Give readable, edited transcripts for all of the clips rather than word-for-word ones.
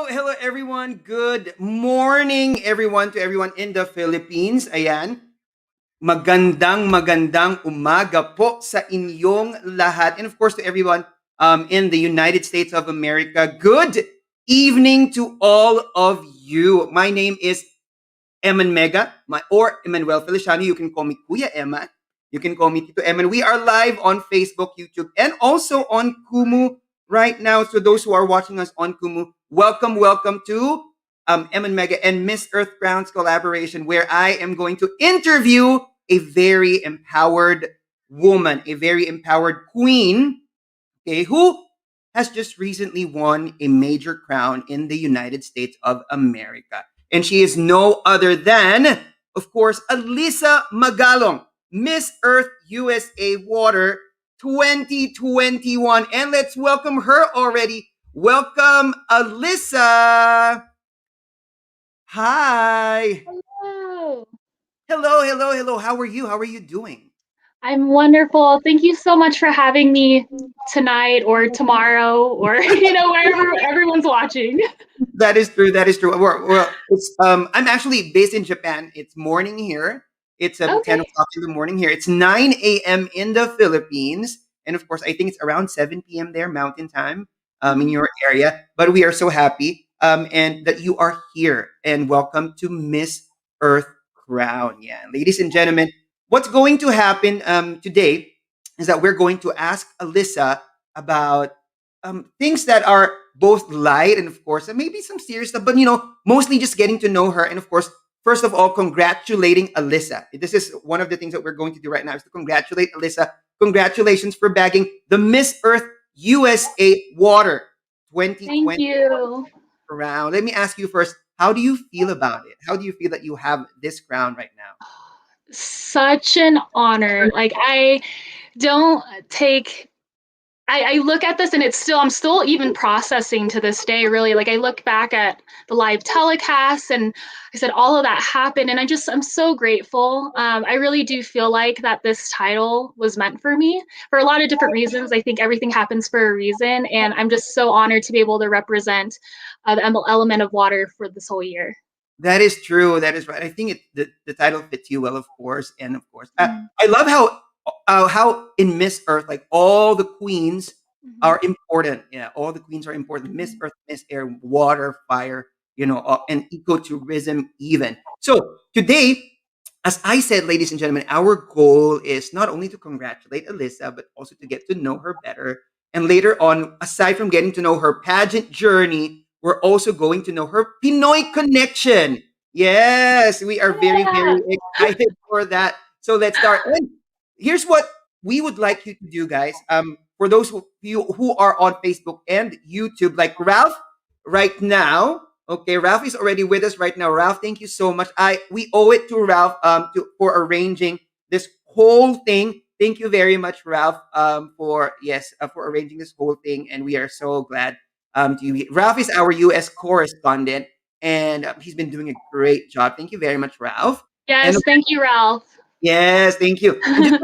hello everyone. Good morning everyone to everyone in the Philippines. Ayan, magandang umaga po sa inyong lahat. And of course to everyone in the United States of America. Good evening to all of you. My name is Eman Mega, or Emmanuel Feliciano. You can call me Kuya Emma. You can call me Tito Eman. We are live on Facebook, YouTube, and also on Kumu right now. So those who are watching us on Kumu, welcome to Eman Mega and Miss Earth Grounds collaboration, where I am going to interview a very empowered woman, a very empowered queen, okay, who has just recently won a major crown in the United States of America. And she is no other than, of course, Alyssa Magalong, Miss Earth USA Water 2021. And let's welcome her already. Welcome, Alyssa. Hi. Hello. Hello. How are you? How are you doing? I'm wonderful. Thank you so much for having me tonight or tomorrow or wherever everyone's watching. That is true. That is true. I'm actually based in Japan. It's morning here. It's 10 Okay. o'clock in the morning here. It's 9 a.m. in the Philippines. And of course, I think it's around 7 p.m. there, Mountain Time, in Mhm. your area. But we are so happy and that you are here. And welcome to Miss Earth Crown. Yeah, ladies and gentlemen, what's going to happen today is that we're going to ask Alyssa about things that are both light and of course and maybe some serious stuff, but mostly just getting to know her. And of course, first of all, congratulating Alyssa. This is one of the things that we're going to do right now is to congratulate Alyssa. Congratulations for bagging the Miss Earth USA Water Thank 2020 you. crown. Let me ask you first, how do you feel about it? How do you feel that you have this crown right now? Such an honor. Like I don't take I look at this and I'm still even processing to this day, really. Like I look back at the live telecast and I said all of that happened and I'm so grateful. I really do feel like that this title was meant for me for a lot of different reasons. I think everything happens for a reason and I'm just so honored to be able to represent the element of water for this whole year. That is true. That is right. I think the title fits you well, of course, and of course, Mm-hmm. I love how in Miss Earth, like all the queens Mm-hmm. are important. Yeah, all the queens are important. Miss Earth, Miss Air, Water, Fire, and ecotourism even. So today, as I said, ladies and gentlemen, our goal is not only to congratulate Alyssa, but also to get to know her better. And later on, aside from getting to know her pageant journey, we're also going to know her Pinoy connection. Yes, we are very Yeah. excited for that. So let's start. And here's what we would like you to do, guys. For those you who are on Facebook and YouTube, like Ralph, right now. Okay, Ralph is already with us right now. Ralph, thank you so much. We owe it to Ralph for arranging this whole thing. Thank you very much, Ralph, for arranging this whole thing, and we are so glad to you. Ralph is our U.S. correspondent, and he's been doing a great job. Thank you very much, Ralph. And Yes, thank you, Ralph. yes, thank you. And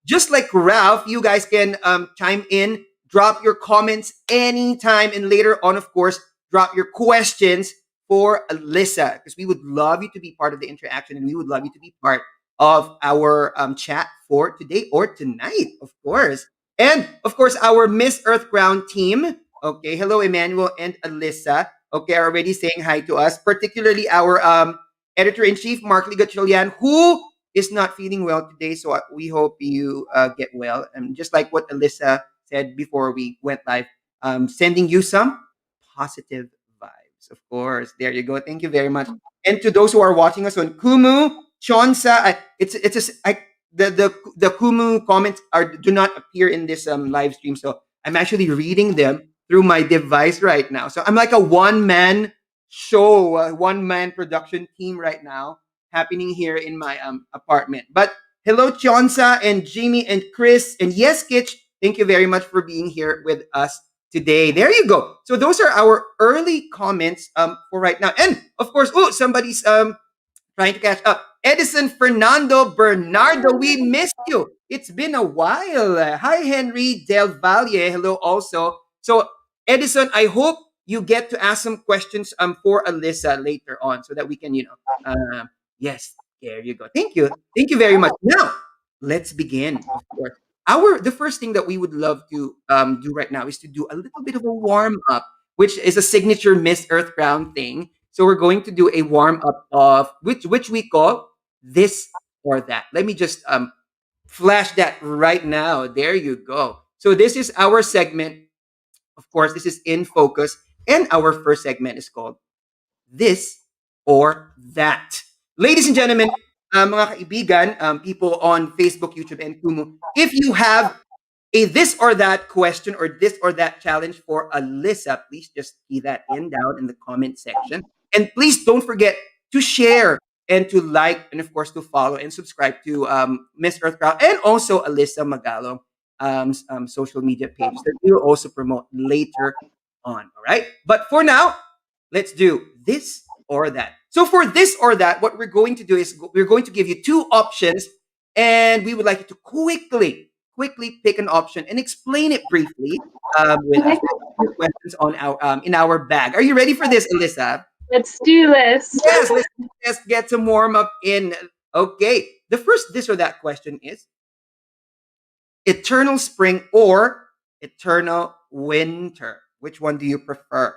just like Ralph, you guys can chime in, drop your comments anytime, and later on, of course, drop your questions for Alyssa because we would love you to be part of the interaction and we would love you to be part of our chat for today or tonight, of course. And of course, our Miss Earth Ground team. Okay, hello, Emmanuel and Alyssa. Okay, are already saying hi to us, particularly our editor in chief, Mark Ligatrillian, who is not feeling well today. So we hope you get well. And just like what Alyssa said before we went live, sending you some positive vibes. Of course, there you go. Thank you very much. And to those who are watching us on Kumu, Chonsa, the Kumu comments do not appear in this live stream, so I'm actually reading them through my device right now. So I'm like a one man show, one man production team right now happening here in my apartment. But hello, Chonsa and Jimmy and Chris and Yes Kitch. Thank you very much for being here with us today. There you go. So those are our early comments for right now. And of course, oh, somebody's trying to catch up. Edison Fernando Bernardo, we missed you. It's been a while. Hi, Henry Del Valle. Hello, also. So, Edison, I hope you get to ask some questions for Alyssa later on so that we can, yes, there you go. Thank you. Thank you very much. Now, let's begin, of course. The first thing that we would love to do right now is to do a little bit of a warm up, which is a signature Miss Earth Crown thing. So we're going to do a warm up of which we call this or that. Let me just flash that right now. There you go. So this is our segment. Of course, this is in focus, and our first segment is called this or that. Ladies and gentlemen, mga kaibigan, people on Facebook, YouTube, and Kumu, if you have a this or that question or this or that challenge for Alyssa, please just key that in down in the comment section. And please don't forget to share and to like, and of course to follow and subscribe to Miss Earthcrown and also Alyssa Magalong social media page that we will also promote later on. All right. But for now, let's do this or that. So for this or that, what we're going to do is we're going to give you two options, and we would like you to quickly pick an option and explain it briefly with a few questions on our in our bag. Are you ready for this, Alyssa? Let's do this. Yes, let's just get some warm up in. Okay, the first this or that question is eternal spring or eternal winter. Which one do you prefer?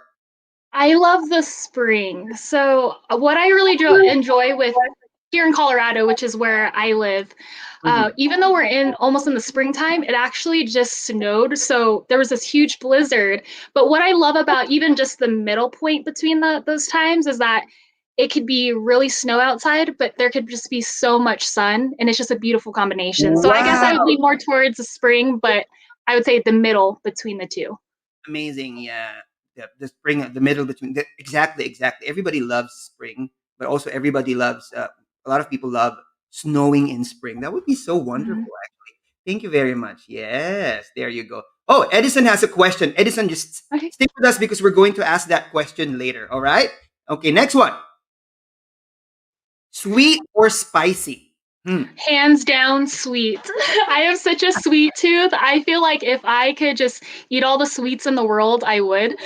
I love the spring. So what I really enjoy with here in Colorado, which is where I live, even though we're almost in the springtime, it actually just snowed. So there was this huge blizzard. But what I love about even just the middle point between those times is that it could be really snow outside, but there could just be so much sun, and it's just a beautiful combination. So I guess I would lean more towards the spring, but I would say the middle between the two. Amazing, yeah. The spring, the middle between exactly. Everybody loves spring, but also everybody loves. A lot of people love snowing in spring. That would be so wonderful, actually. Thank you very much. Yes, there you go. Oh, Edison has a question. Edison, just Okay. stick with us because we're going to ask that question later. All right. Okay. Next one. Sweet or spicy? Hands down sweet. I have such a sweet tooth. I feel like if I could just eat all the sweets in the world, I would.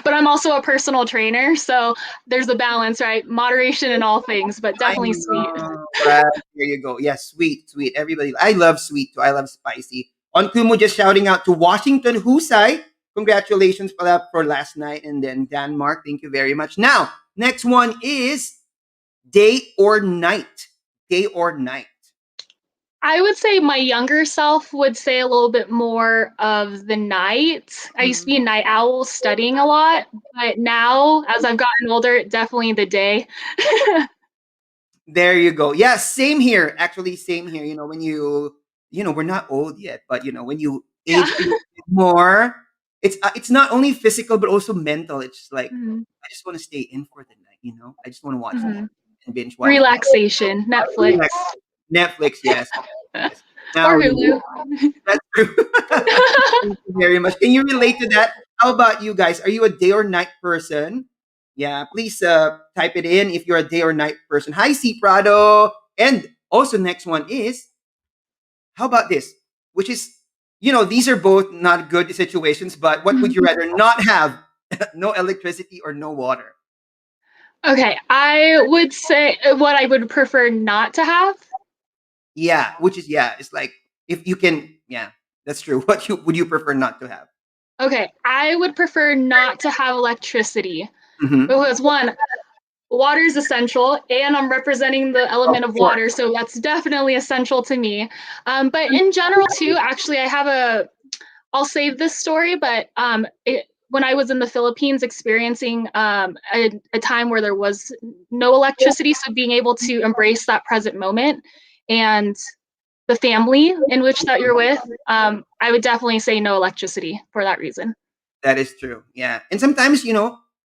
But I'm also a personal trainer, so there's a balance, right? Moderation in all things, but I definitely sweet. know. Right. There you go. Yeah, sweet. Everybody. I love sweet too. I love spicy. On Kumu, just shouting out to Washington Husay. Congratulations for last night. And then Denmark. Thank you very much. Now, next one is day or night. Day or night. I would say my younger self would say a little bit more of the night. I used to be a night owl studying a lot, but now as I've gotten older, definitely the day. There you go. Yeah, same here. Actually, same here. When we're not old yet, but when you Yeah. age a bit more, it's not only physical but also mental. It's just like Mhm. I just want to stay in for the night. I just want to watch Mhm. and binge watch. Relaxation, Netflix. Relax. Netflix, yes. Yes. Now, Or Hulu. that's true. Thank you very much. Can you relate to that? How about you guys? Are you a day or night person? Yeah, please type it in if you're a day or night person. Hi, C Prado. And also, next one is how about this? Which is, these are both not good situations, but what would you rather not have? No electricity or no water? Okay, I would say what I would prefer not to have. Yeah, which is, yeah, it's like if you can, yeah, that's true. What would you prefer not to have? Okay, I would prefer not to have electricity Mm-hmm. because one, water is essential, and I'm representing the Of element of course. water, so that's definitely essential to me. But in general, too, actually, I'll save this story, but when I was in the Philippines experiencing a time where there was no electricity, so being able to embrace that present moment and the family in which that you're with, I would definitely say no electricity for that reason. That is true. Yeah. And sometimes,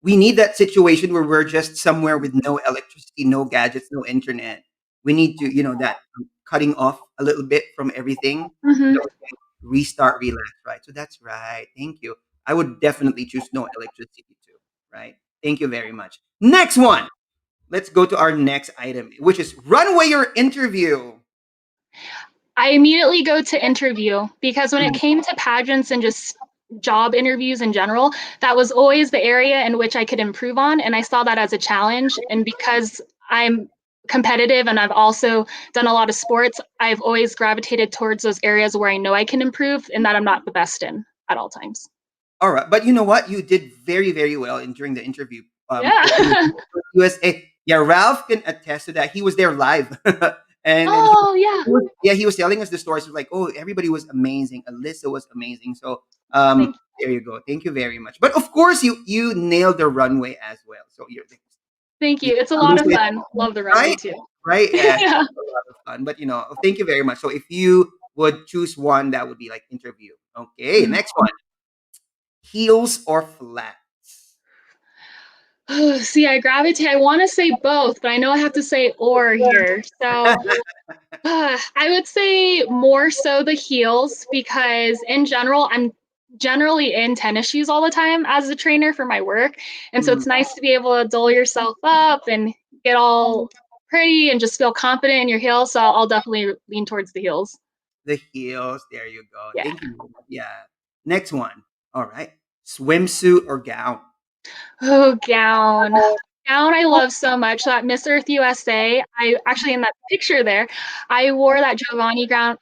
we need that situation where we're just somewhere with no electricity, no gadgets, no internet. We need to, that cutting off a little bit from everything. Mm-hmm. Restart, relax, right? So that's right. Thank you. I would definitely choose no electricity too, right? Thank you very much. Next one. Let's go to our next item, which is runway or interview. I immediately go to interview because when it came to pageants and just job interviews in general, that was always the area in which I could improve on. And I saw that as a challenge. And because I'm competitive and I've also done a lot of sports, I've always gravitated towards those areas where I know I can improve and that I'm not the best in at all times. All right, but you know what? You did very, very well in during the interview. In Yeah. USA, yeah, Ralph can attest to that. He was there live, and Oh, yeah. yeah, he was telling us the stories. He was like, oh, everybody was amazing. Alyssa was amazing. So, Thank, there you go. Thank you very much. But of course, you nailed the runway as well. So thank you you. It's a can't lot lose of it, fun. Love the runway right? too. Right? Yeah, it's Yeah. a lot of fun. But thank you very much. So if you would choose one, that would be like interview. Okay, Mm. next one: heels or flats. See, I gravitate. I want to say both, but I know I have to say or here. So I would say more so the heels because in general, I'm generally in tennis shoes all the time as a trainer for my work. And so Mm, it's nice to be able to doll yourself up and get all pretty and just feel confident in your heels. So I'll definitely lean towards the heels. the heels. There you go. Yeah. Thank you. Yeah. Next one. All right. Swimsuit or gown. Oh, gown. Gown I love so much. That Miss Earth USA, I actually in that picture there, I wore that Giovanni gown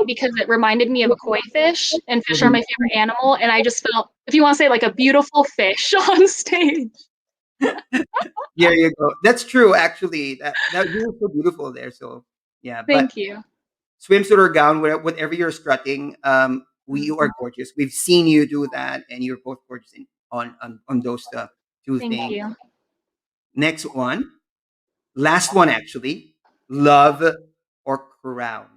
because it reminded me of a koi fish, and fish are my Mhm. favorite animal, and I just felt, if you want to say like a beautiful fish on stage. There you go. That's true. Actually, that you were so beautiful there. So yeah, but Thank you. swimsuit or gown, whatever you're strutting, you are Mhm. gorgeous. We've seen you do that, and you're both gorgeous on those two Thank things. you. Next one, last one actually, love or crown.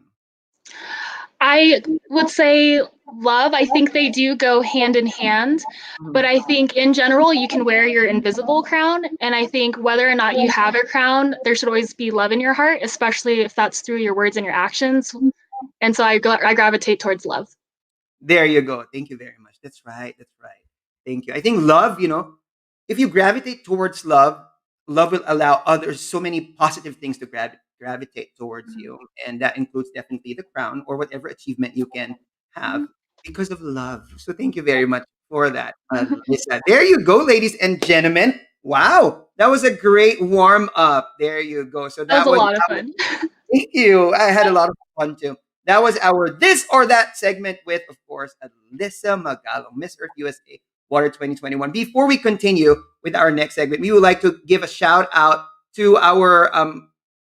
I would say love. I think they do go hand in hand, but I think in general you can wear your invisible crown, and I think whether or not you have a crown, there should always be love in your heart, especially if that's through your words and your actions. And so I gravitate towards love. There you go. Thank you very much. That's right. That's right. Thank you. I think love, if you gravitate towards love, love will allow others so many positive things to gravitate towards you. And that includes definitely the crown or whatever achievement you can have because of love. So thank you very much for that, That Lisa. There you go, ladies and gentlemen. Wow. That was a great warm up. There you go. So was that a was lot of fun. Thank you. I had a lot of fun too. That was our this or that segment with, of course, Alyssa Magalong, Miss Earth USA Water 2021. Before we continue with our next segment, we would like to give a shout out to our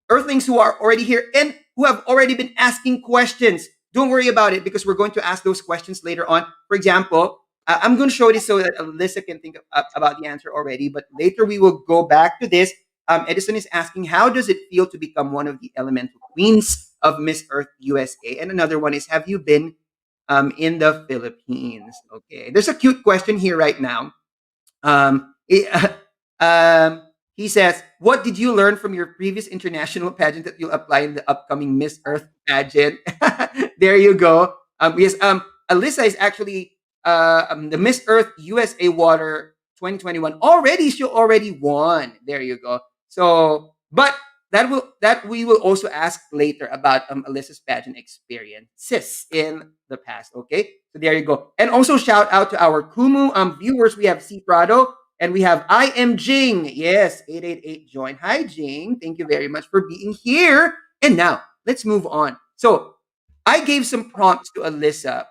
Earthlings who are already here and who have already been asking questions. Don't worry about it because we're going to ask those questions later on. For example, I'm going to show this so that Alyssa can think about the answer already, but later we will go back to this. Edison is asking, how does it feel to become one of the elemental queens of Miss Earth USA? And another one is, have you been in the Philippines? Okay, there's a cute question here right now. It, he says, what did you learn from your previous international pageant that you'll apply in the upcoming Miss Earth pageant? There you go. Yes, Alyssa is actually the Miss Earth USA Water 2021. Already, she already won. There you go. So, but that we will also ask later about Alyssa's pageant experiences in the past. Okay, so there you go. And also shout out to our Kumu viewers. We have C Prado and we have I am Jing. Yes, 888 join. Hi Jing. Thank you very much for being here. And now let's move on. So I gave some prompts to Alyssa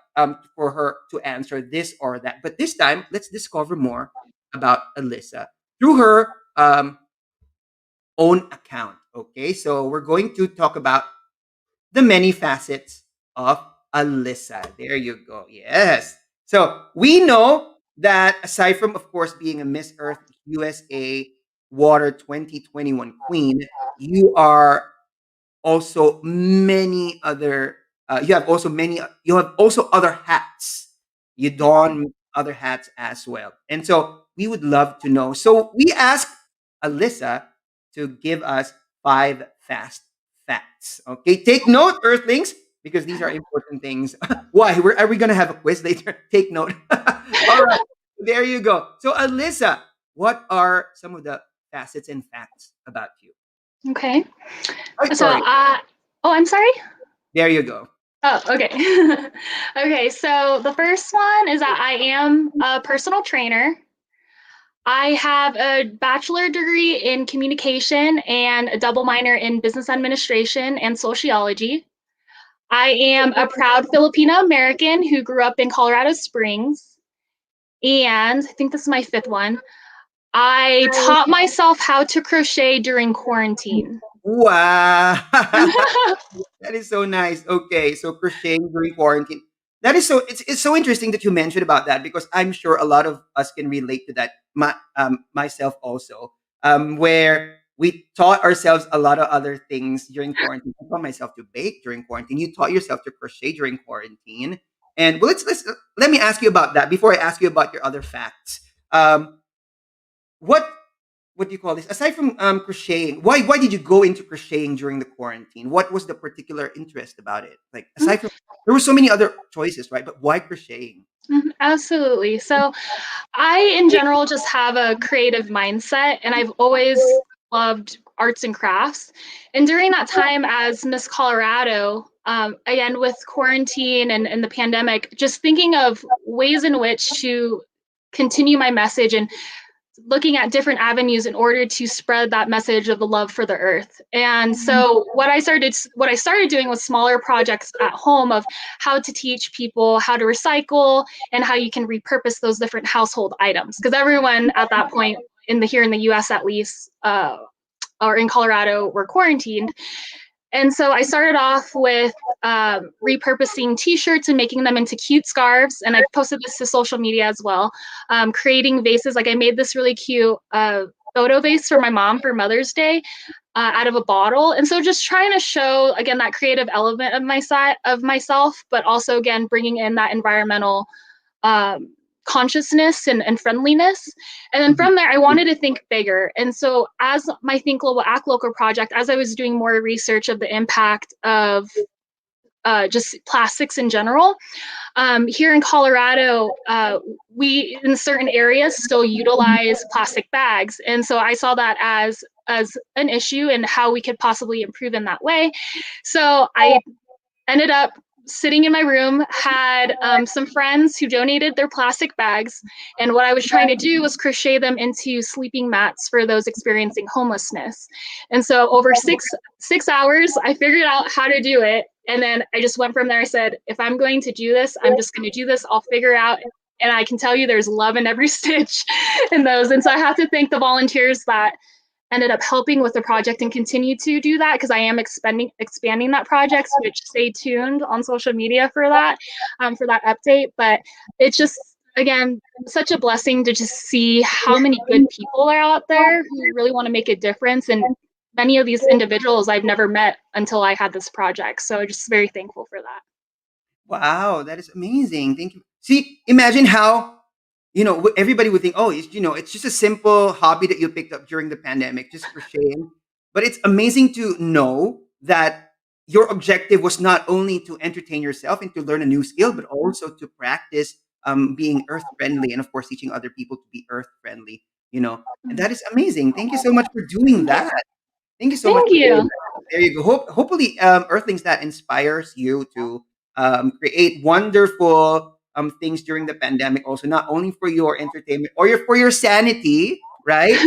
for her to answer this or that. But this time, let's discover more about Alyssa through her own account. Okay, so we're going to talk about the many facets of Alyssa. There you go. Yes. So we know that aside from, of course, being a Miss Earth USA Water 2021 queen, you are also many other you have also other hats. You don other hats as well. And so we would love to know. So we asked Alyssa to give us 5 fast facts. Okay, take note, Earthlings, because these are important things. Why? Are we gonna have a quiz later? Take note. All right, there you go. So Alyssa, what are some of the facets and facts about you? Okay. Oh, So, sorry. oh, I'm sorry. There you go. Oh, okay. Okay, so the first one is that I am a personal trainer. I have a bachelor degree in communication and a double minor in business administration and sociology. I am a proud Filipino American who grew up in Colorado Springs. And I think this is my fifth one. I taught myself how to crochet during quarantine. Wow. That is so nice. Okay, so crocheting during quarantine. That is so it's so interesting that you mentioned about that because I'm sure a lot of us can relate to that. Myself also. Where we taught ourselves a lot of other things during quarantine. I taught myself to bake during quarantine. You taught yourself to crochet during quarantine. And well, let me ask you about that before I ask you about your other facts. What what do you call this? Aside from crocheting, why did you go into crocheting during the quarantine? What was the particular interest about it? Like aside from there were so many other choices, right? But why crocheting? Mhm, absolutely. So I, in general, just have a creative mindset, and I've always loved arts and crafts. And during that time as Miss Colorado, again with quarantine and the pandemic, just thinking of ways in which to continue my message and looking at different avenues in order to spread that message of the love for the earth. And so what I started doing was smaller projects at home of how to teach people how to recycle and how you can repurpose those different household items, because everyone at that point here in the US at least, or in Colorado, were quarantined. And so I started off with repurposing T-shirts and making them into cute scarves, and I've posted this to social media as well. Creating vases, like I made this really cute photo vase for my mom for Mother's Day out of a bottle, and so just trying to show again that creative element of myself, but also again bringing in that environmental um, consciousness and friendliness. And then Mhm. from there, I wanted to think bigger. And so, as my Think Global, Act Local project, as I was doing more research of the impact of just plastics in general, here in Colorado, we in certain areas still utilize plastic bags, and so I saw that as an issue and how we could possibly improve in that way. So I ended up sitting in my room, had some friends who donated their plastic bags, and what I was trying to do was crochet them into sleeping mats for those experiencing homelessness. And so over six hours, I figured out how to do it, and then I just went from there. I said, if I'm going to do this, I'm just going to do this. I'll figure it out. And I can tell you there's love in every stitch in those. And so I have to thank the volunteers that ended up helping with the project and continue to do that, because I am expanding that project, which stay tuned on social media for that update. But it's just again such a blessing to just see how many good people are out there who really want to make a difference, and many of these individuals I've never met until I had this project. So just very thankful for that. Wow, that is amazing. Thank you. See, imagine how everybody would think, oh, it's just a simple hobby that you picked up during the pandemic, just crocheting. But it's amazing to know that your objective was not only to entertain yourself and to learn a new skill, but also to practice being earth friendly and, of course, teaching other people to be earth friendly. And that is amazing. Thank you so much for doing that. Thank you so much Thank for doing you. that. There you go. Hopefully, Earthlings, that inspires you to create wonderful things during the pandemic. Also, not only for your entertainment or for your sanity, right?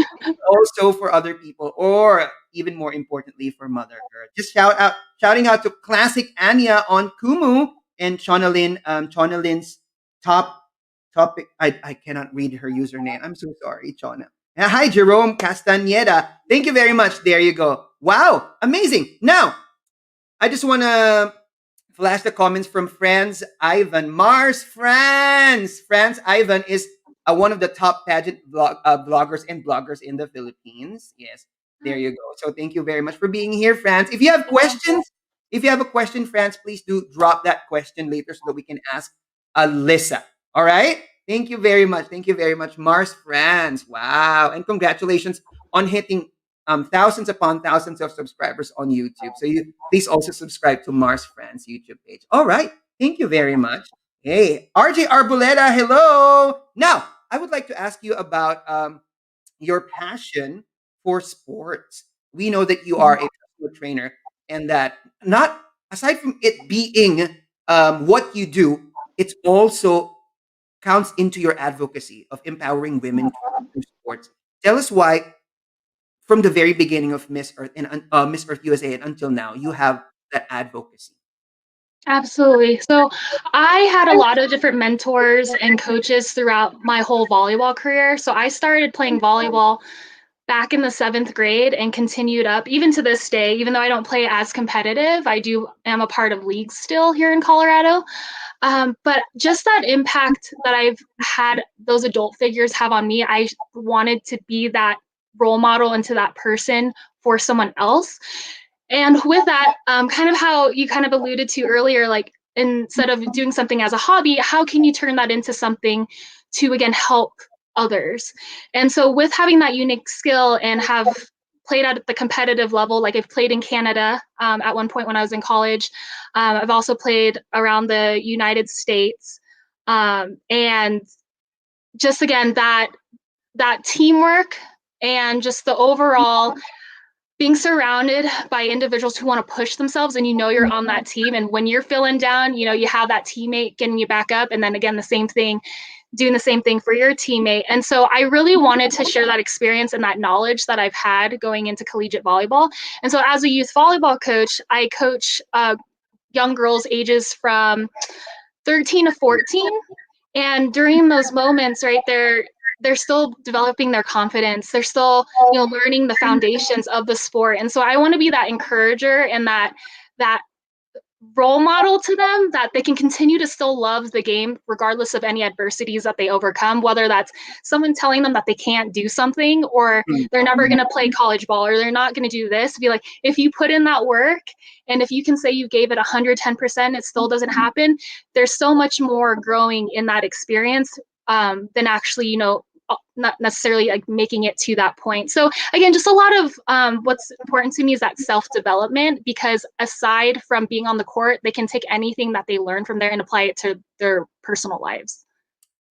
Also for other people, or even more importantly, for Mother Earth. Just shouting out to Classic Anya on Kumu and Chonalin's top topic. I cannot read her username. I'm so sorry, Chona. Hi, Jerome Castaneda. Thank you very much. There you go. Wow, amazing. Now, I just want to flash the comments from Franz Ivan. Mars France. Franz Ivan is one of the top pageant bloggers and bloggers in the Philippines. Yes, there you go. So thank you very much for being here, Franz. If you have a question, Franz, please do drop that question later so that we can ask Alyssa. All right? Thank you very much. Thank you very much, Mars France. Wow. And congratulations on hitting thousands upon thousands of subscribers on YouTube. So you please also subscribe to Mars France YouTube page. All right. Thank you very much. Hey, RJ Arboleda, hello. Now, I would like to ask you about your passion for sports. We know that you are a personal trainer, and that not aside from it being what you do, it's also counts into your advocacy of empowering women through sports. Tell us why, from the very beginning of Miss Earth and Miss Earth USA and until now, you have that advocacy. Absolutely. So I had a lot of different mentors and coaches throughout my whole volleyball career. So I started playing volleyball back in the seventh grade and continued up even to this day. Even though I don't play as competitive, I do am a part of leagues still here in Colorado. But just that impact that I've had those adult figures have on me, I wanted to be that role model into that person for someone else. And with that, kind of how you kind of alluded to earlier, like instead of doing something as a hobby, how can you turn that into something to again help others? And so with having that unique skill and have played at the competitive level, like I've played in Canada at one point when I was in college. I've also played around the United States, and just again that teamwork and just the overall being surrounded by individuals who want to push themselves and you know you're on that team, and when you're feeling down, you know you have that teammate getting you back up, and then again the same thing, doing the same thing for your teammate. And so I really wanted to share that experience and that knowledge that I've had going into collegiate volleyball. And so as a youth volleyball coach, I coach young girls ages from 13 to 14, and during those moments right there, they're still developing their confidence, they're still learning the foundations of the sport. And so I want to be that encourager and that role model to them, that they can continue to still love the game regardless of any adversities that they overcome, whether that's someone telling them that they can't do something or they're never going to play college ball or they're not going to do this. Be like, if you put in that work and if you can say you gave it 110%, it still doesn't happen, there's so much more growing in that experience than actually not necessarily like making it to that point. So again, just a lot of what's important to me is that self-development, because aside from being on the court, they can take anything that they learn from there and apply it to their personal lives.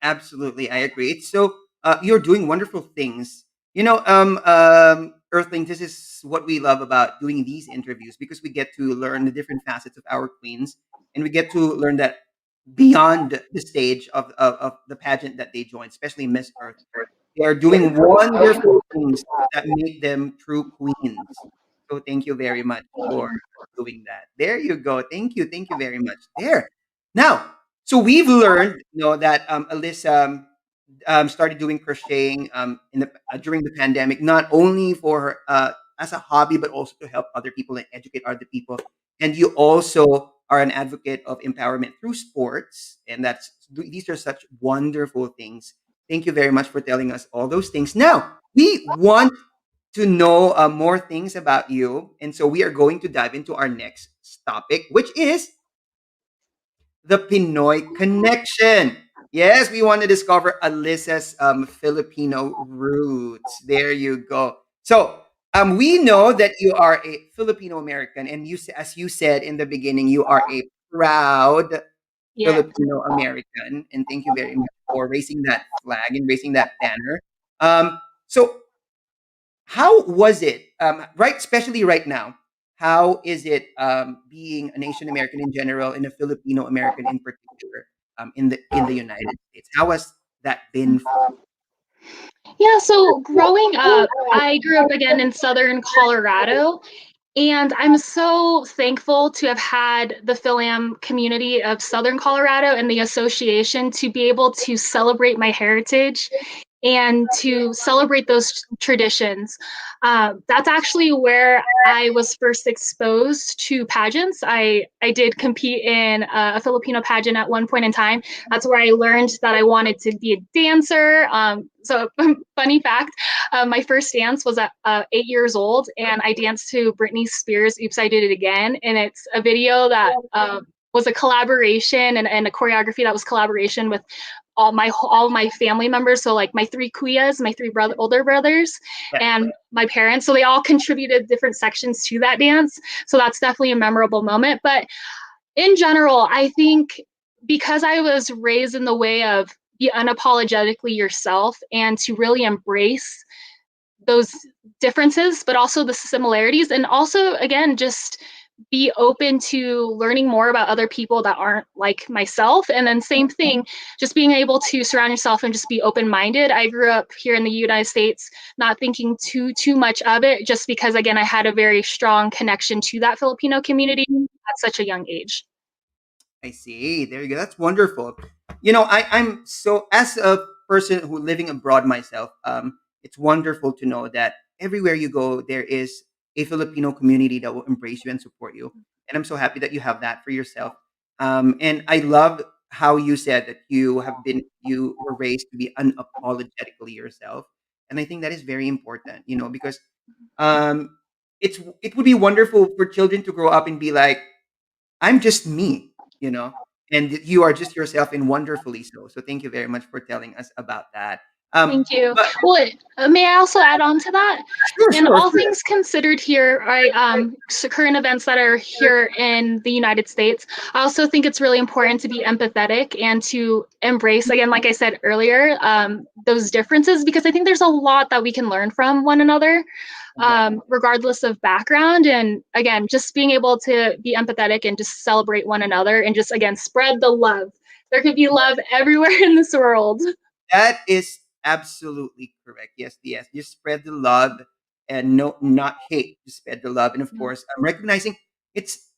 Absolutely, I agree. It's so you're doing wonderful things. Earthling, this is what we love about doing these interviews because we get to learn the different facets of our queens, and we get to learn that beyond the stage of the pageant that they join, especially Miss Earth, they are doing wonderful things that make them true queens. So thank you very much for doing that. There you go. Thank you very much. There. Now, so we've learned, that Alyssa started doing crocheting in the during the pandemic, not only for her, as a hobby, but also to help other people and educate other people. And you also are an advocate of empowerment through sports, and these are such wonderful things. Thank you very much for telling us all those things. Now we want to know more things about you, and so we are going to dive into our next topic, which is the Pinoy connection. Yes, we want to discover Alyssa's Filipino roots. There you go. So, we know that you are a Filipino American, and as you said in the beginning, you are a proud Yeah. Filipino American. And thank you very much for raising that flag and raising that banner. So, how was it, right, especially right now? How is it being an Asian American in general and a Filipino American in particular in the United States? How has that been for Yeah, so growing up, I grew up again in Southern Colorado, and I'm so thankful to have had the Philam community of Southern Colorado and the association to be able to celebrate my heritage and to celebrate those traditions. That's actually where I was first exposed to pageants. I did compete in a Filipino pageant at one point in time. That's where I learned that I wanted to be a dancer. So, funny fact, my first dance was at 8 years old, and I danced to Britney Spears' Oops, I Did It Again. And it's a video that was a collaboration and a choreography that was collaboration with all my family members. So like my three kuyas, my three older brothers, that? and my parents. So they all contributed different sections to that dance. So that's definitely a memorable moment. But in general, I think because I was raised in the way of be unapologetically yourself and to really embrace those differences, but also the similarities, and also again just be open to learning more about other people that aren't like myself. And then same thing, just being able to surround yourself and just be open-minded. I grew up here in the United States, not thinking too much of it, just because again, I had a very strong connection to that Filipino community at such a young age. I see. There you go. That's wonderful. I'm so, as a person who living abroad myself, it's wonderful to know that everywhere you go, there is a Filipino community that will embrace you and support you. And I'm so happy that you have that for yourself. And I love how you said that you were raised to be unapologetically yourself. And I think that is very important, because um, it would be wonderful for children to grow up and be like, I'm just me, you know, and you are just yourself and wonderfully so. So thank you very much for telling us about that. Thank you. But Well, may I also add on to that? sure, In sure, all sure. things considered here, right, so current events that are here in the United States, I also think it's really important to be empathetic and to embrace, again, like I said earlier, those differences, because I think there's a lot that we can learn from one another, Definitely. regardless of background. And again, just being able to be empathetic and just celebrate one another and just, again, spread the love. There could be love everywhere in this world. That is absolutely correct. Yes, yes. Just spread the love and no, not hate. Just spread the love, and of course, I'm recognizing it's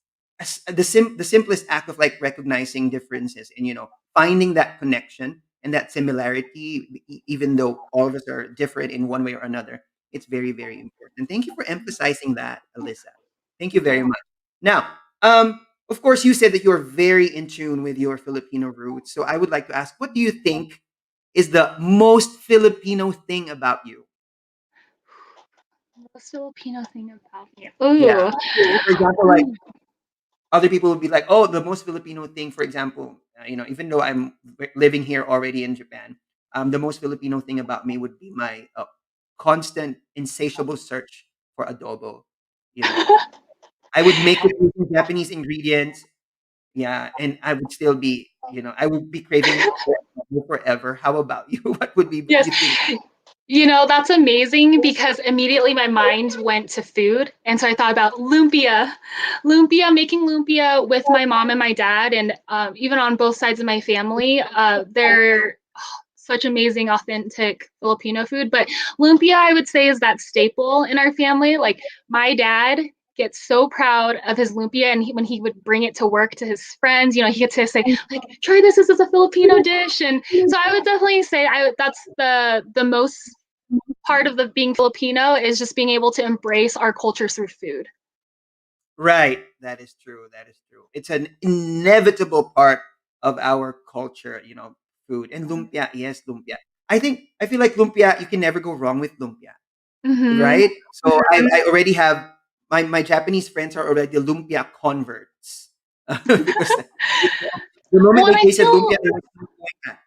the simplest act of like recognizing differences and finding that connection and that similarity, even though all of us are different in one way or another. It's very very important. Thank you for emphasizing that, Alyssa. Thank you very Yeah. much. Now, of course, you said that you're very in tune with your Filipino roots. So I would like to ask, what do you think is the most Filipino thing about you? Most Filipino thing about me. Yeah. Ooh. For example, like other people would be like, "Oh, the most Filipino thing." For example, even though I'm living here already in Japan, the most Filipino thing about me would be my constant, insatiable search for adobo. You know, I would make it using Japanese ingredients. Yeah, and I would still be, I would be craving for adobo forever. How about you? What would be Yes. you think? You know, that's amazing because immediately my mind went to food. And so I thought about lumpia, making lumpia with my mom and my dad, and even on both sides of my family. They're such amazing, authentic Filipino food. But lumpia, I would say, is that staple in our family. Like my dad gets so proud of his lumpia, and when he would bring it to work to his friends, he gets to say like, "Try this. This is a Filipino dish." And so I would definitely say that's the most part of the being Filipino is just being able to embrace our culture through food. Right. That is true. That is true. It's an inevitable part of our culture, food. And lumpia, yes, lumpia. I feel like lumpia, you can never go wrong with lumpia, Mm-hmm. right? So I already have my Japanese friends are already lumpia converts. Because the moment Well, they and I tasted lumpia, feel they're like, "Oh my God."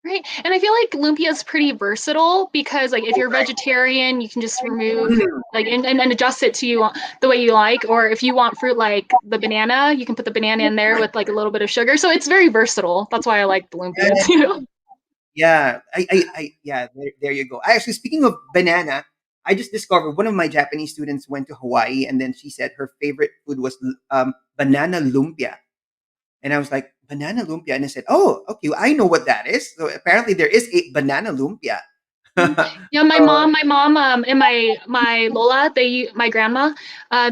right, and I feel like lumpia is pretty versatile because, like, if you're vegetarian, you can just remove Mm, like and adjust it to you the way you like, or if you want fruit like the banana, you can put the banana in there with like a little bit of sugar. So it's very versatile. That's why I like the lumpia yeah, too. yeah, yeah. There you go. Actually, speaking of banana, I just discovered one of my Japanese students went to Hawaii, and then she said her favorite food was banana lumpia, and I was like, banana lumpia, and I said, oh, okay, I know what that is. So apparently, there is a banana lumpia. Yeah, my mom, and my Lola, my grandma,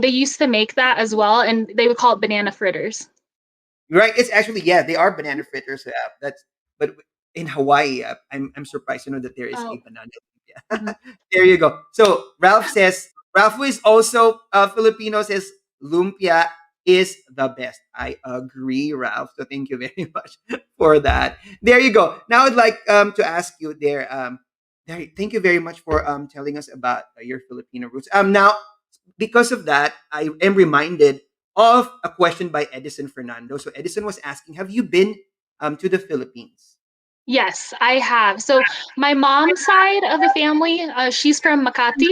they used to make that as well, and they would call it banana fritters. Right? It's actually, yeah, they are banana fritters. That's but in Hawaii, I'm surprised to know that there is a Oh, banana mhm. lumpia. There you go. So Ralph, who is also Filipino, says lumpia is the best. I agree, Ralph. So thank you very much for that. There you go. Now I'd like to ask you there. Thank you very much for telling us about your Filipino roots. Now because of that, I am reminded of a question by Edison Fernando. So Edison was asking, "Have you been to the Philippines?" Yes, I have. So my mom's side of the family, she's from Makati,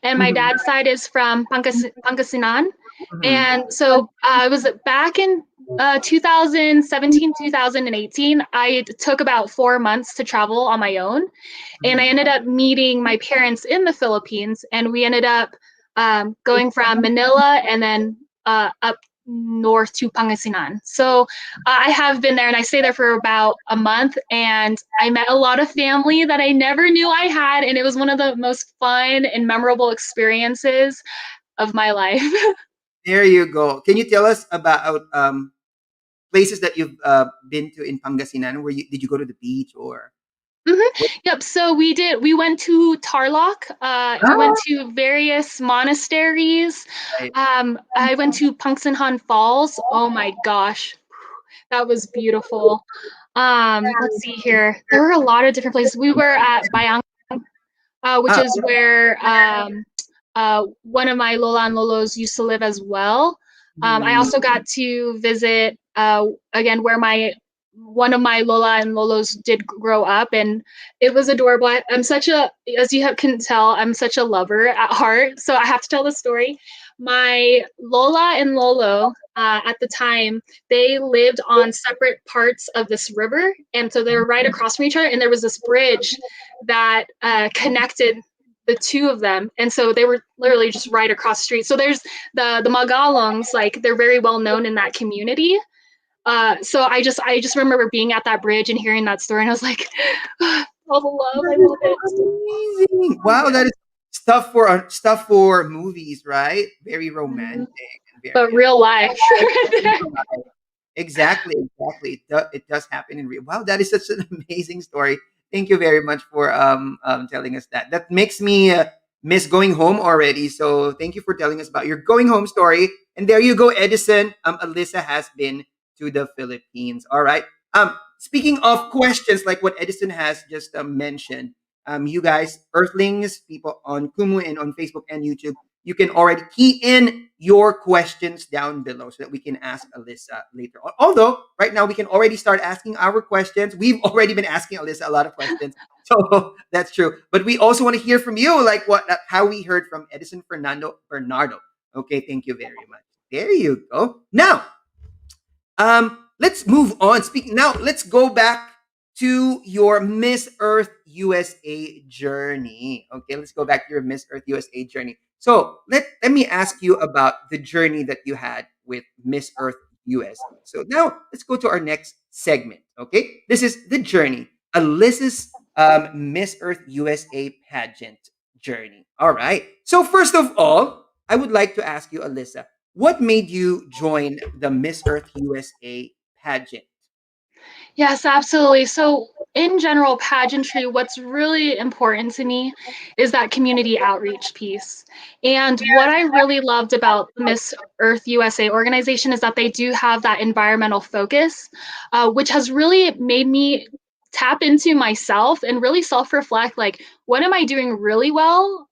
and my Mhm, dad's side is from Pangasinan. mhm, And so I was back in 2017, 2018. I took about 4 months to travel on my own, and I mhm. ended up meeting my parents in the Philippines, and we ended up going from Manila and then up north to Pangasinan. So I have been there and I stayed there for about a month and I met a lot of family that I never knew I had. And it was one of the most fun and memorable experiences of my life. There you go. Can you tell us about places that you've been to in Pangasinan? Where did you go to the beach or Mhm. what? Yep. So we went to Tarlac. We went Ah, to various monasteries. right. I went to Pangasinan Falls. Oh my gosh, that was beautiful. Let's see here. There were a lot of different places. We were at Bayang, which Ah, is where one of my Lola and Lolos used to live as well. I mm, also got to visit again where my one of my Lola and Lolos did grow up, and it was adorable. I'm such a, as you can tell, I'm such a lover at heart, so I have to tell the story. My Lola and Lolo at the time, they lived on separate parts of this river, and so they were right across from each other, and there was this bridge that connected the two of them, and so they were literally just right across the street. So there's the Magalongs, like they're very well known in that community. So I just remember being at that bridge and hearing that story, and I was like, all the love, I that is love it. amazing. Wow, that is stuff for movies, right? Very Mhm. romantic and But very real life. exactly, exactly. It does happen in real. Wow, that is such an amazing story. Thank you very much for telling us that. That makes me miss going home already. So thank you for telling us about your going home story. And there you go, Edison. Alyssa has been to the Philippines. All right. Speaking of questions, like what Edison has just mentioned, you guys, Earthlings, people on Kumu and on Facebook and YouTube, you can already key in your questions down below so that we can ask Alyssa later on. Although, right now, we can already start asking our questions. We've already been asking Alyssa a lot of questions. So that's true. But we also want to hear from you, like how we heard from Edison Fernando Bernardo. Okay, thank you very much. There you go. Now, let's move on. Speaking now, let's go back to your Miss Earth USA journey. Okay, let's go back to your Miss Earth USA journey. So let me ask you about the journey that you had with Miss Earth USA. So now let's go to our next segment. Okay, this is the journey, Alyssa's Miss Earth USA pageant journey. All right. So first of all, I would like to ask you, Alyssa, what made you join the Miss Earth USA pageant? Yes, absolutely. So, in general, pageantry, what's really important to me is that community outreach piece. And what I really loved about Miss Earth USA organization is that they do have that environmental focus, which has really made me tap into myself and really self reflect like, what am I doing really well?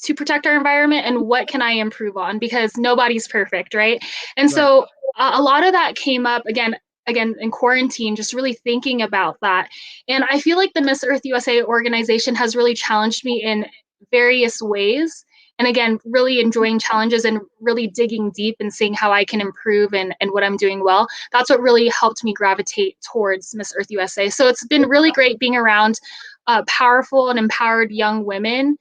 To protect our environment, and what can I improve on, because nobody's perfect, right? And Right. so a lot of that came up again in quarantine, just really thinking about that. And I feel like the Miss Earth USA organization has really challenged me in various ways, and again really enjoying challenges and really digging deep and seeing how I can improve and what I'm doing well. That's what really helped me gravitate towards Miss Earth USA. So it's been really great being around powerful and empowered young women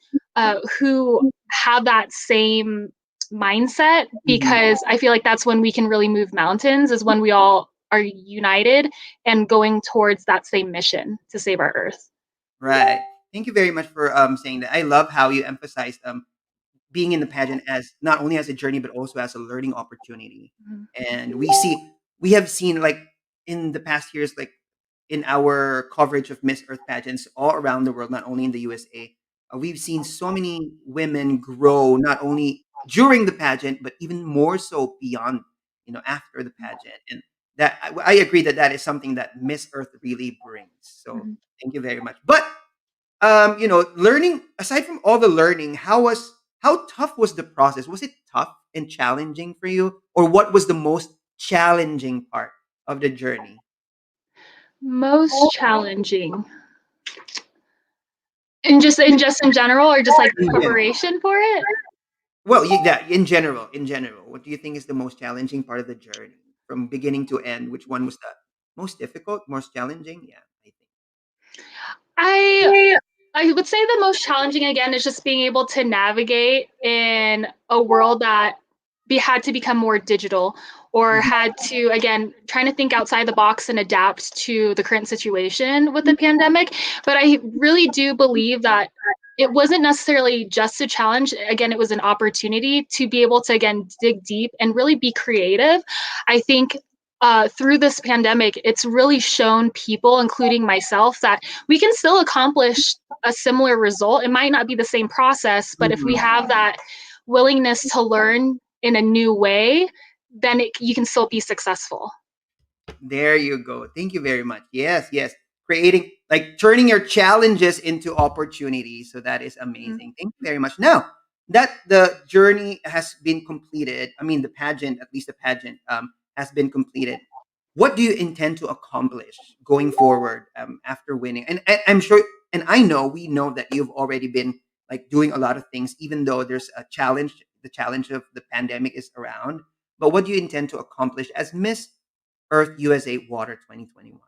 who have that same mindset, Mhm. because I feel like that's when we can really move mountains, is when we all are united and going towards that same mission to save our earth. Right. Thank you very much for saying that. I love how you emphasized being in the pageant as not only as a journey but also as a learning opportunity. Mhm. And we have seen like in the past years, like in our coverage of Miss Earth pageants all around the world, not only in the USA, we've seen so many women grow not only during the pageant but even more so beyond, after the pageant. And that I agree that that is something that Miss Earth really brings. So Mhm. thank you very much. But learning aside from all the learning, how tough was the process? Was it tough and challenging for you, or what was the most challenging part of the journey? Most challenging, and just in general, or just like the In general. preparation for it? Well, that in general, what do you think is the most challenging part of the journey from beginning to end? Which one was the most difficult, most challenging? Yeah, I I I would say the most challenging again is just being able to navigate in a world that had to become more digital, or had to, again, trying to think outside the box and adapt to the current situation with the pandemic. But I really do believe that it wasn't necessarily just a challenge. Again, it was an opportunity to be able to, again, dig deep and really be creative. I think through this pandemic, it's really shown people, including myself, that we can still accomplish a similar result. It might not be the same process, but if we Mhm. have that willingness to learn in a new way, then you can still be successful. There you go. Thank you very much. Yes, yes. Creating, like turning your challenges into opportunities. So that is Mhm. amazing. Thank you very much. Now that the journey has been completed, I mean, the pageant, at least the pageant, has been completed. What do you intend to accomplish going forward after winning? And I'm sure, and I know, we know that you've already been like doing a lot of things, even though there's a challenge, the challenge of the pandemic is around. But what do you intend to accomplish as Miss Earth USA Water 2021?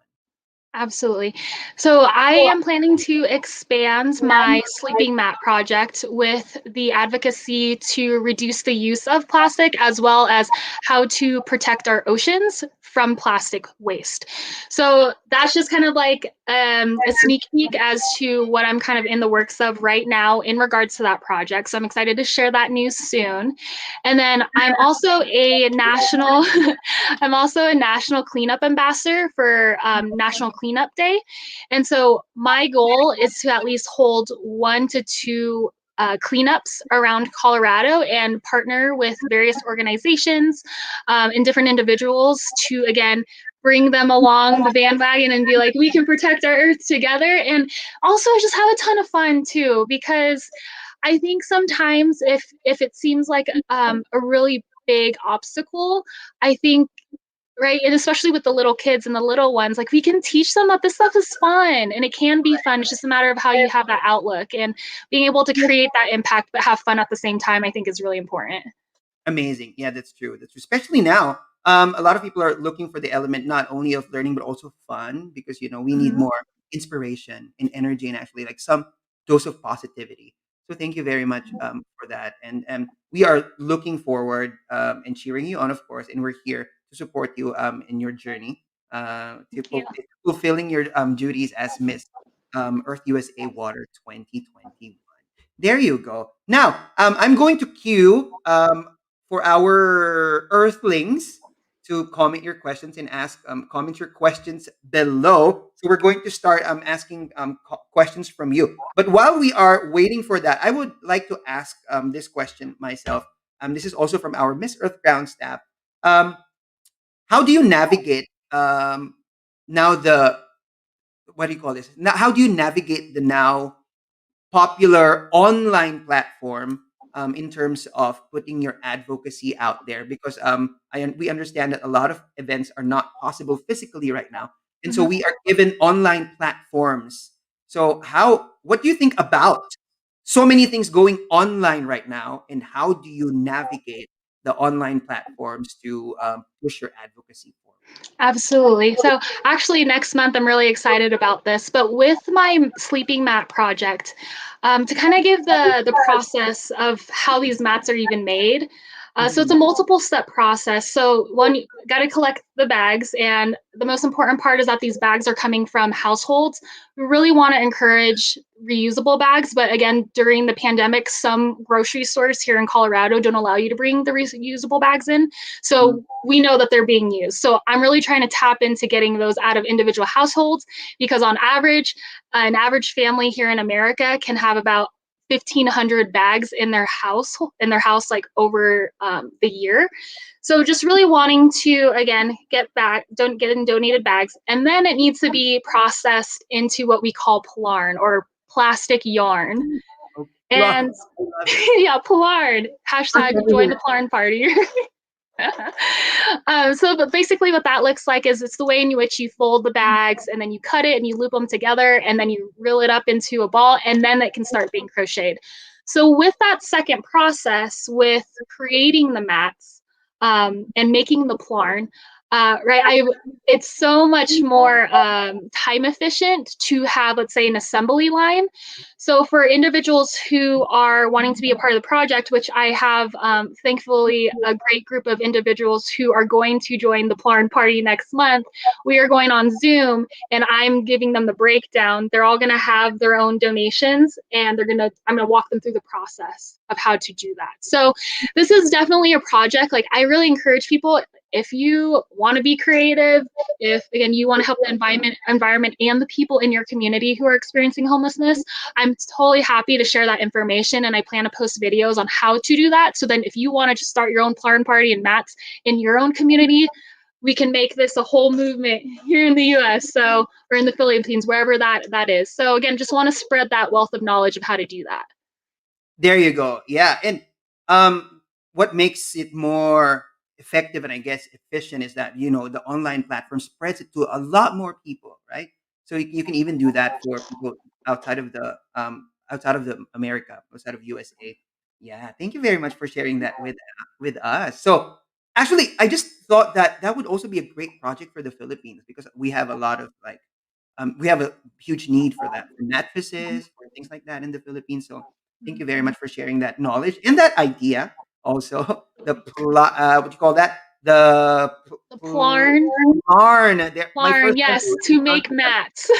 Absolutely. So I am planning to expand my sleeping mat project with the advocacy to reduce the use of plastic, as well as how to protect our oceans from plastic waste. So that's just kind of like a sneak peek as to what I'm kind of in the works of right now in regards to that project. So I'm excited to share that news soon. And then I'm also a national cleanup ambassador for National Cleanup Day. And so my goal is to at least hold 1 to 2 cleanups around Colorado and partner with various organizations and different individuals to, again, bring them along the bandwagon and be like, we can protect our earth together. And also just have a ton of fun too, because I think sometimes if it seems like a really big obstacle, I think, right, and especially with the little kids and the little ones, like, we can teach them that this stuff is fun and it can be fun. It's just a matter of how you have that outlook, and being able to create that impact but have fun at the same time, I think, is really important. Amazing. Yeah, that's true. That's true. Especially now. A lot of people are looking for the element not only of learning but also fun, because we need Mhm. more inspiration and energy, and actually like some dose of positivity. So thank you very much for that, and we are looking forward and cheering you on, of course, and we're here to support you in your journey to Thank you. fulfilling your duties as Miss Earth USA Water 2021. There you go. Now, I'm going to cue for our Earthlings to comment your questions and ask comment your questions below. So we're going to start asking questions from you. But while we are waiting for that, I would like to ask this question myself. This is also from our Miss Earth Ground staff. Um, how do you navigate now the what do you call this? Now, how do you navigate the now popular online platform in terms of putting your advocacy out there, because we understand that a lot of events are not possible physically right now, and so Mhm. we are given online platforms. So what do you think about so many things going online right now, and how do you navigate the online platforms to push your advocacy forward? Absolutely. So, actually, next month, I'm really excited about this. But with my sleeping mat project, to kind of give the process of how these mats are even made. So it's Mhm. a multiple step process. So one, you got to collect the bags, and the most important part is that these bags are coming from households. We really want to encourage reusable bags, but again, during the pandemic, some grocery stores here in Colorado don't allow you to bring the reusable bags in. So we know that they're being used. So I'm really trying to tap into getting those out of individual households, because on average, an average family here in America can have about 1,500 bags in their house, like over the year. So just really wanting to, again, don't get in donated bags, and then it needs to be processed into what we call plarn, or plastic yarn. Oh, love, And I love it. yeah, plarn, First hashtag ever join heard. the plarn party. But basically, what that looks like is it's the way in which you fold the bags, and then you cut it and you loop them together, and then you reel it up into a ball, and then it can start being crocheted. So, with that second process, with creating the mats and making the plarn, right. It's so much more time efficient to have, let's say, an assembly line. So for individuals who are wanting to be a part of the project, which I have, thankfully, a great group of individuals who are going to join the Plarn party next month. We are going on Zoom, and I'm giving them the breakdown. They're all going to have their own donations, and I'm going to walk them through the process of how to do that. So this is definitely a project. Like, I really encourage people, if you want to be creative, if again you want to help the environment and the people in your community who are experiencing homelessness, I'm totally happy to share that information, and I plan to post videos on how to do that. So then if you want to just start your own Plarn party and mats in your own community, we can make this a whole movement here in the US, so, or in the Philippines, wherever that is. So again, just want to spread that wealth of knowledge of how to do that. There you go. Yeah, and what makes it more effective and I guess efficient is that the online platform spreads it to a lot more people, right? So you can even do that for people outside of the America, outside of USA. Yeah, thank you very much for sharing that with us. So actually, I just thought that that would also be a great project for the Philippines because we have a lot of like we have a huge need for that, for mattresses, for things like that in the Philippines. So thank you very much for sharing that knowledge and that idea. Also, what do you call that? The The Plarn, Plarn. My Plarn, first time yes, hearing to the make concept. mats.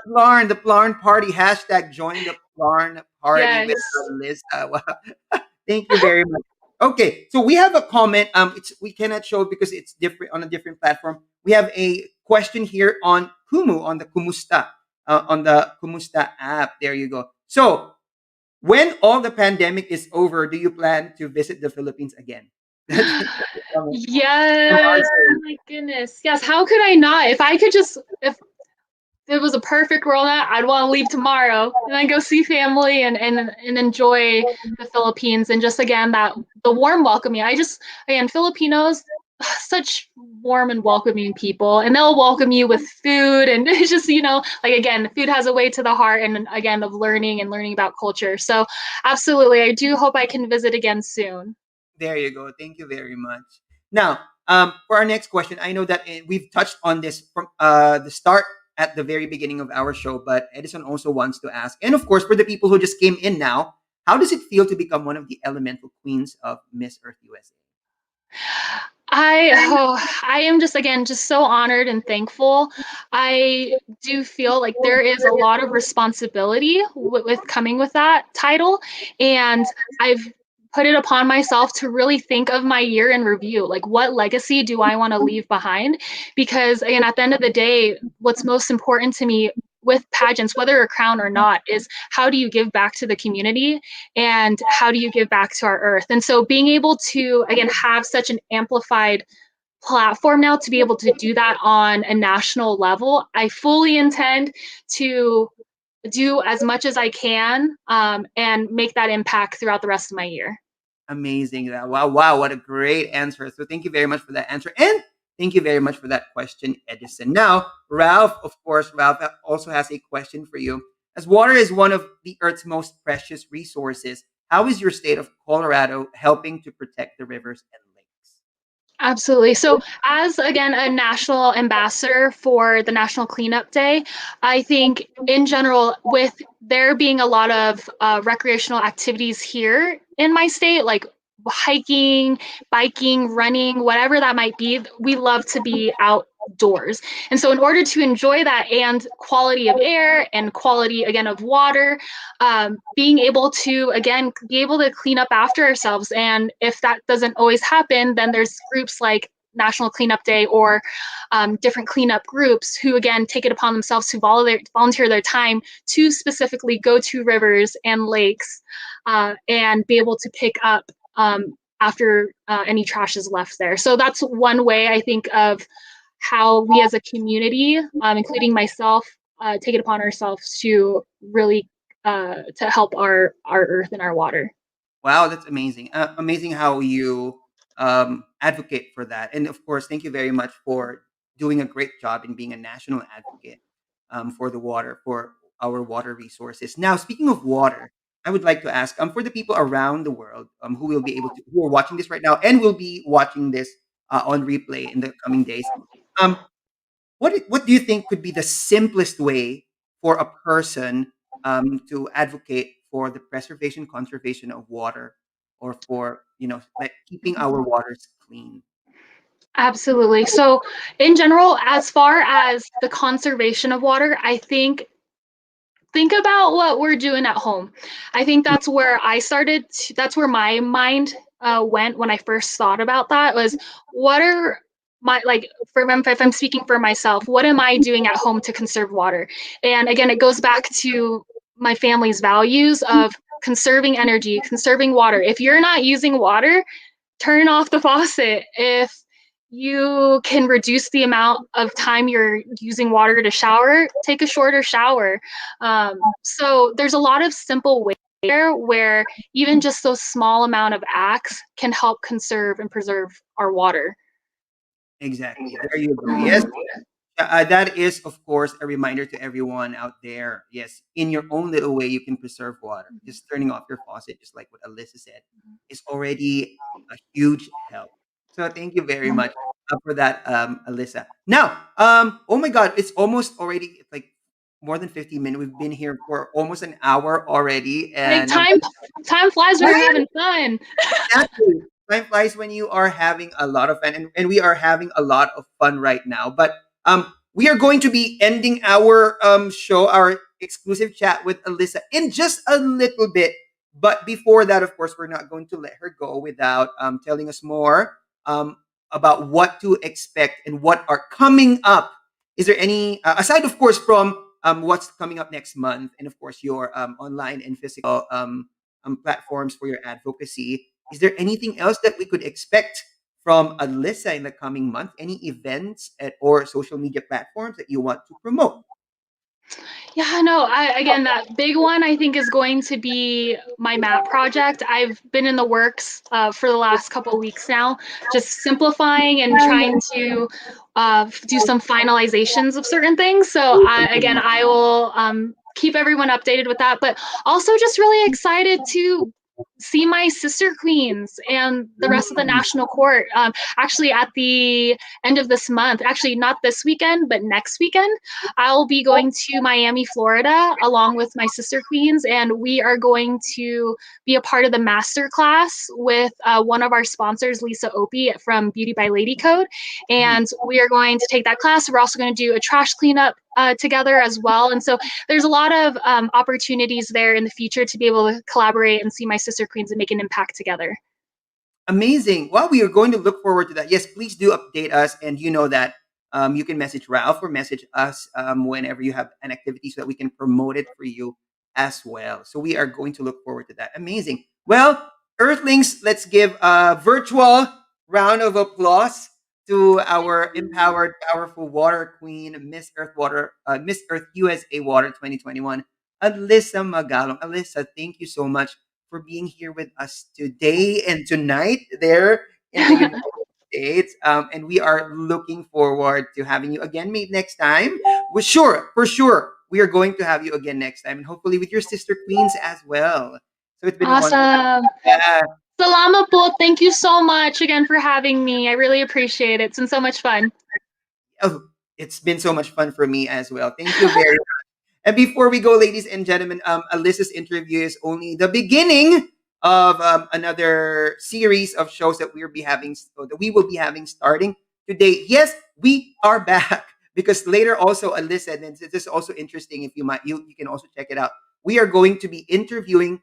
Plarn, the Plarn party. Hashtag join the Plarn party with Yes. Alyssa. Wow. Thank you very much. Okay, so we have a comment. We cannot show it because it's different on a different platform. We have a question here on Kumu on the Kumusta app. There you go. So when all the pandemic is over, do you plan to visit the Philippines again? That's a comment from our Yes. Oh side. my goodness. Yes. How could I not? If it was a perfect world, I'd want to leave tomorrow and then go see family and enjoy the Philippines, and just again that the warm welcoming. Again, Filipinos, such warm and welcoming people, and they'll welcome you with food, and it's just, like, again, food has a way to the heart, and again, of learning about culture. So absolutely, I do hope I can visit again soon. There you go. Thank you very much. Now, for our next question, I know that we've touched on this from the start at the very beginning of our show, but Edison also wants to ask, and of course, for the people who just came in now, how does it feel to become one of the elemental queens of Miss Earth USA? I am just, again, just so honored and thankful. I do feel like there is a lot of responsibility with coming with that title, and I've put it upon myself to really think of my year in review. Like, what legacy do I want to leave behind? Because again, at the end of the day, what's most important to me with pageants, whether a crown or not, is how do you give back to the community, and how do you give back to our earth? And so being able to, again, have such an amplified platform now to be able to do that on a national level, I fully intend to do as much as I can, and make that impact throughout the rest of my year. Amazing. Wow, wow, what a great answer. So thank you very much for that answer. And thank you very much for that question, Edison. Now, Ralph, of course, Ralph also has a question for you. As water is one of the Earth's most precious resources, how is your state of Colorado helping to protect the rivers and lakes? Absolutely. So, as again a national ambassador for the National Cleanup Day, I think in general, with there being a lot of recreational activities here in my state, like hiking, biking, running, whatever that might be, we love to be outdoors. And so, in order to enjoy that and quality of air and quality, again, of water, being able to, again, be able to clean up after ourselves. And if that doesn't always happen, then there's groups like National Cleanup Day, or different cleanup groups who, again, take it upon themselves to volunteer their time to specifically go to rivers and lakes, and be able to pick up, after any trash is left there. So that's one way I think of how we as a community, including myself, take it upon ourselves to really, to help our earth and our water. Wow, that's amazing. Amazing how you advocate for that. And of course, thank you very much for doing a great job in being a national advocate for the water, for our water resources. Now, speaking of water, I would like to ask for the people around the world who will be able to, who are watching this right now and will be watching this on replay in the coming days. Um, what do you think could be the simplest way for a person to advocate for the preservation conservation of water, or for like keeping our waters clean? Absolutely. So, in general, as far as the conservation of water, I think about what we're doing at home. I think that's where I started. That's where my mind went when I first thought about that. Was what are my like for if I'm speaking for myself, what am I doing at home to conserve water? And again, it goes back to my family's values of conserving energy, conserving water. If you're not using water, turn off the faucet. If you can reduce the amount of time you're using water to shower, take a shorter shower. So there's a lot of simple ways there where even just those small amount of acts can help conserve and preserve our water. Exactly. There you go. Yes. That is, of course, a reminder to everyone out there. Yes, in your own little way, you can preserve water. Just turning off your faucet, just like what Alyssa said, is already a huge help. So thank you very much for that, Alyssa. Now, oh my God, it's almost already like more than 50 minutes. We've been here for almost an hour already, Like and time flies when you're having fun. exactly. Time flies when you are having a lot of fun, and we are having a lot of fun right now. But we are going to be ending our show, our exclusive chat with Alyssa in just a little bit. But before that, of course, we're not going to let her go without telling us more um, about what to expect and what are coming up. Is there any, aside, of course, from what's coming up next month, and of course, your online and physical platforms for your advocacy? Is there anything else that we could expect from Alyssa in the coming month? Any events or social media platforms that you want to promote? Yeah, no, again, that big one I think is going to be my map project. I've been in the works for the last couple weeks now, just simplifying and trying to do some finalizations of certain things. So, again, I will keep everyone updated with that, but also just really excited to see my sister queens and the rest of the national court. Actually, at the end of this month, actually, not this weekend, but next weekend. I'll be going to Miami, Florida, along with my sister queens, and we are going to be a part of the master class with one of our sponsors, Lisa Opie from Beauty by Lady Code. And we are going to take that class. We're also going to do a trash cleanup together as well. And so there's a lot of opportunities there in the future to be able to collaborate and see my sister queens and make an impact together. Amazing. Well, we are going to look forward to that. Yes, please do update us. And you know that you can message Ralph or message us whenever you have an activity so that we can promote it for you as well. So we are going to look forward to that. Amazing. Well, Earthlings, let's give a virtual round of applause to our empowered, powerful water queen, Miss Earth USA Water 2021, Alyssa Magalong. Alyssa, thank you so much for being here with us today and tonight there in the United States. And we are looking forward to having you again, maybe next time. For sure, we are going to have you again next time, and hopefully with your sister queens as well. So it's been a wonderful. Awesome. Yeah. Salamat po. Thank you so much again for having me. I really appreciate it. It's been so much fun. Oh, it's been so much fun for me as well. Thank you very much. And before we go, ladies and gentlemen, Alyssa's interview is only the beginning of another series of shows that we will be having starting today. Yes, we are back because later also Alyssa, and this is also interesting. If you can also check it out. We are going to be interviewing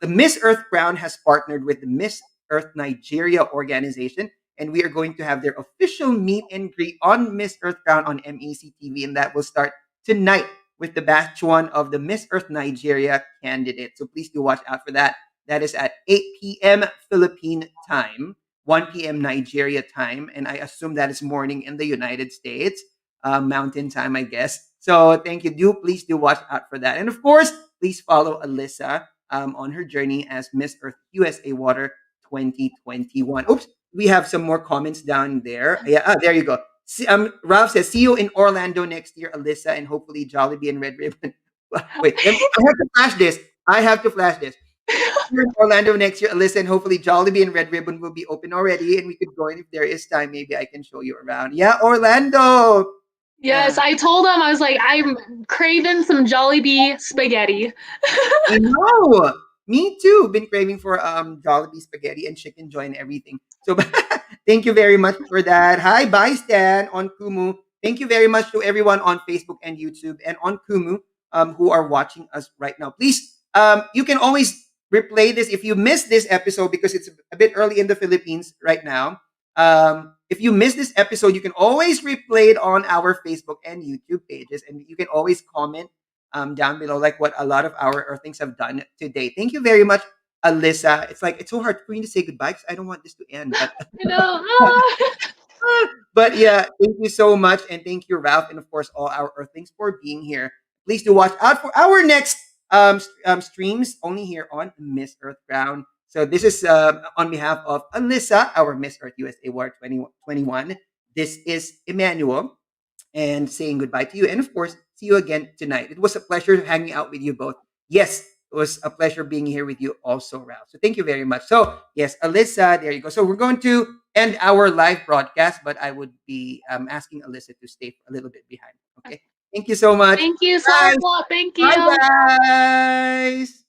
the Miss Earth Crown has partnered with the Miss Earth Nigeria organization, and we are going to have their official meet and greet on Miss Earth Crown on MEC TV, and that will start tonight with the batch one of the Miss Earth Nigeria candidate. So please do watch out for that. That is at 8 p.m. Philippine time, 1 p.m. Nigeria time, and I assume that is morning in the United States, Mountain time, I guess. So thank you. Please do watch out for that. And of course, please follow Alyssa on her journey as Miss Earth USA Water 2021. Oops, we have some more comments down there. Yeah, there you go. Ralph says, see you in Orlando next year, Alyssa, and hopefully Jollibee and Red Ribbon. Wait, I have to flash this. We're in Orlando next year. Listen, hopefully Jollibee and Red Ribbon will be open already, and we could go. And if there is time, maybe I can show you around. Yeah, Orlando. Yes, Yeah. I told him I was like, I'm craving some Jollibee spaghetti. I know. Me too. Been craving for Jollibee spaghetti and chicken joy and everything. So thank you very much for that. Hi, bye Stan on Kumu. Thank you very much to everyone on Facebook and YouTube and on Kumu who are watching us right now. Please, you can always replay this if you missed this episode because it's a bit early in the Philippines right now. If you missed this episode, you can always replay it on our Facebook and YouTube pages, and you can always comment down below, like what a lot of our Earthlings have done today. Thank you very much, Alyssa. It's like it's so hard for me to say goodbye because I don't want this to end. But You know, ah. but yeah, thank you so much, and thank you, Ralph, and of course all our Earthlings for being here. Please do watch out for our next streams only here on Miss Earth Ground. So this is on behalf of Alyssa, our Miss Earth USA War 2021. This is Emmanuel and saying goodbye to you. And of course, see you again tonight. It was a pleasure hanging out with you both. Yes, it was a pleasure being here with you also, Ralph. So thank you very much. So, yes, Alyssa, there you go. So we're going to end our live broadcast, but I would be asking Alyssa to stay a little bit behind. Okay. Thank you so much. Thank you so Guys, much. Thank bye, you. guys.